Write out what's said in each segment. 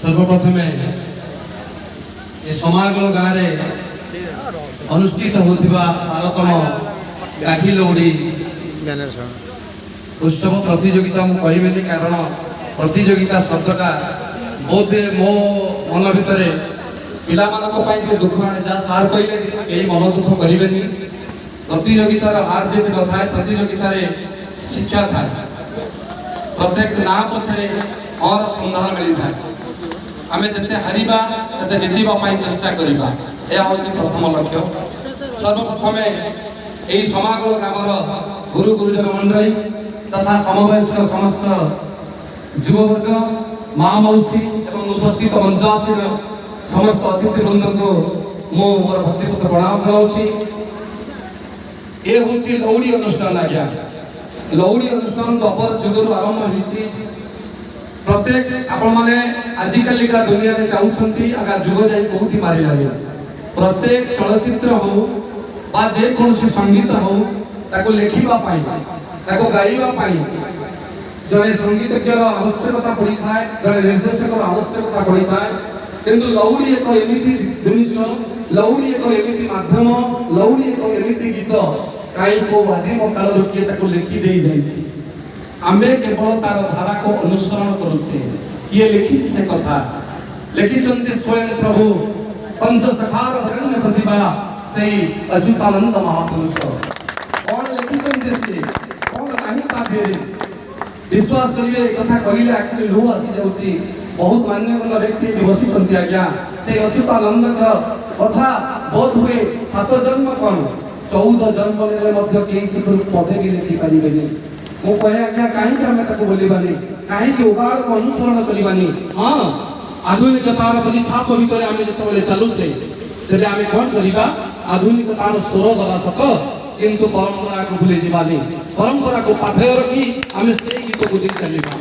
सर्वप्रथम ये समागम गाँव में अनुष्ठित होता भारतम काठी लौड़ी उत्सव प्रतियोगिता मुझे कहबेनि कारण प्रतियोगिता शब्दटा बहुत मो मन भितर पिला दुख आने जहाँ सार कहले कहीं मन दुख करें प्रतियोगितार हार जीत न था प्रतियोगितार शिक्षा था प्रत्येक ना पछरे और सन्धान मिलता है आम जिते हारिबा से जितवाई चेष्टा करवा यह हूँ प्रथम लक्ष्य सर्वप्रथम यही समागम ग्रामर गुरु गुरुजन मंडली तथा समवयस्क समस्त युववर्ग माँ मौसी एवं उपस्थित मंचासीन समस्त अतिथि वृंद को मो मोर भक्तिपूर्ण प्रणाम जनाऊँगी। ये हूँ लौड़ी अनुष्ठान आज्ञा लौड़ी अनुष्ठान द्वापर जुगर आरंभ होती प्रत्येक आपण मैंने आजिकल का दुनिया में चाहते आगा जुग जा कौटी मारे लगे प्रत्येक चलचित्र हो जेकोसी संगीत हो लिखा गाइबा जड़े संगीतज्ञर आवश्यकता पड़ी था जड़े निर्देशक आवश्यकता पड़ी था किंतु लौड़ी एक एमती जिनिस लौड़ी एक एमती मध्यम लौड़ी एक एमती गीत कहीं को आदिम काल किए लिखी दे जाइए आमे केवल तार धारा को अनुसरण करुचे किए लिखी से कथा लिखि स्वयं प्रभु पंचसखार हिरण्य प्रतिभा से अच्युतानंद महापुरुष कौन लिखि सी कौन नहीं ता विश्वास करेंगे कथा कहले आखिर लुह आसी जाऊँगी बहुत मान्यगण्य व्यक्ति बसी आज्ञा से अच्युतानंद कथा बोध हुए 7 जन्म कौन 14 जन्म कहीं पदे भी लिखि पारे मु कहे आज्ञा कहीं आम बोलवानी कहीं उगाड़ को अनुसरण करवानी हाँ आधुनिकतार कभी छाप भितर आम जो चलुचे तेरे आम कौन करवा आधुनिकतार स्वर दवा सक किंतु परंपरा को भूली जावानी परंपरा को पाथेय रखी आम से गीत को देख चलवा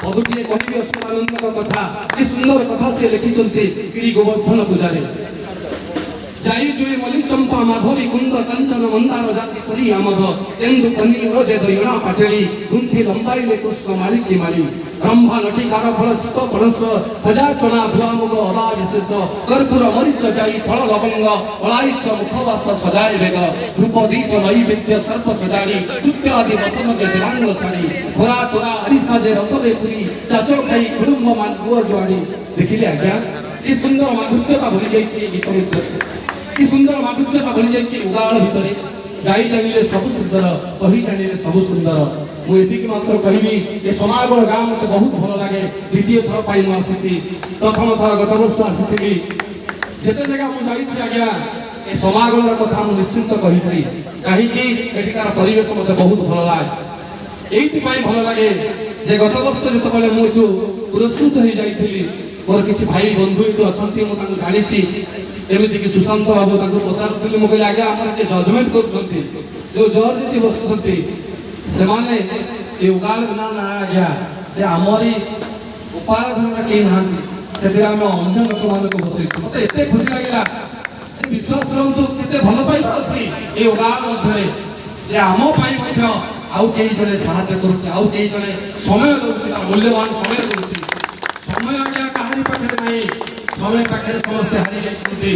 पदुटे कवि अच्युतानंद कथा कि सुंदर कथा से लिखिं गोवर्धन पूजारी जाई जुए मल्ली चंपा माधुरी कुंद कंचन मंदार जाति परी आमद तेंदु कनी रोजे दयणा पाटेली गुंथी लंबाई ले पुष्प माली की माली ब्रह्मा लटिकार फल चित पणस खजा चना धुआ मुग अदा विशेष कर्पूर मरीच जाई फल लवंग अलाइच मुखवास सजाए वेग धूप दीप नैवेद्य सर्प सजाड़ी चुत्य आदि वसन के दिलांग साड़ी घोरा तोरा अरिसा जे रस दे पुरी चाचो खाई कुटुंब मान गुआ जुआड़ी देखिले आज्ञा कि सुंदर माधुर्यता भरी जाइए गीत मध्य कि सुंदर माधुर्यता भरी जाइए उगाड़ भितर गाई जानिले सब सुंदर कही जानिले सब सुंदर मुझे मात्र कहबी ये समागम गाँव मत बहुत भल लगे द्वितीय थर पर आसी प्रथम थर गत वर्ष आसी जिते जगह मुझे आज्ञा ये समागम कथा मुझे निश्चिंत कही कहीं परिवेश मत बहुत भल लगे ये भल लगे जे गत वर्ष जो मुझे पुरस्कृत हो जाइली मोर किसी भाई बंधु ये अच्छा मुझे जानी एमती कि सुशांत बाबू पचारूली मुझे आगे आम जजमेंट कर जज जी बस से माने ये उगाड़ बिना ना आज्ञा से आमरी उपाराधन कहीं ना से आम अन्य लोक मान बसई मत एत खुशी लगे विश्वास करूँ के भल पाइबा अच्छी ये उगाड़ मध्य आम आउ कई जड़े साहय करुचे जड़े समय दूसरी मूल्यवान समय दूसरी समय आज्ञा कहानी पाखे ना समय पाखे समस्ते हारी जाती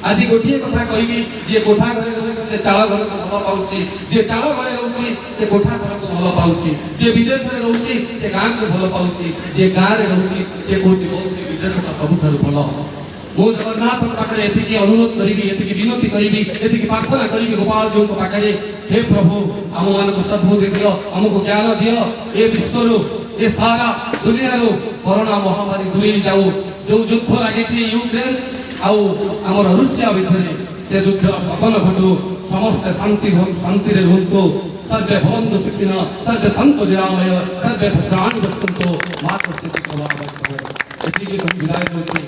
आज गोटे कथा कहि जी कोठा घरे रोचे से चाल घर को भल पाऊँ जी चाल घरे रोचे से कोठा घर को भल पाऊँ जी विदेश में रोचे से गाँ को भल पाऊँ जी गाँव में रोचे से कौन बहुत विदेश का सबुठ भल मु जगन्नाथ पाखे ये अनुरोध करी ये विनती करी ये प्रार्थना करी गोपाल जी पाखे हे प्रभु आम मान सद्बुद्धि दियो आमको ज्ञान दियो ये विश्व ये सारा दुनिया कोरोना महामारी दूरी जाऊ जो युद्ध लगी यूक्रेन आमर रुषिया भितर से युद्ध पतन घटू समस्त शांति शांति रुहतु सर्वे भवन्तु सुखिनः सर्वे सन्तु निरामय सर्वे भद्राणि पश्यन्तु मातृ स्थिति विदाय होती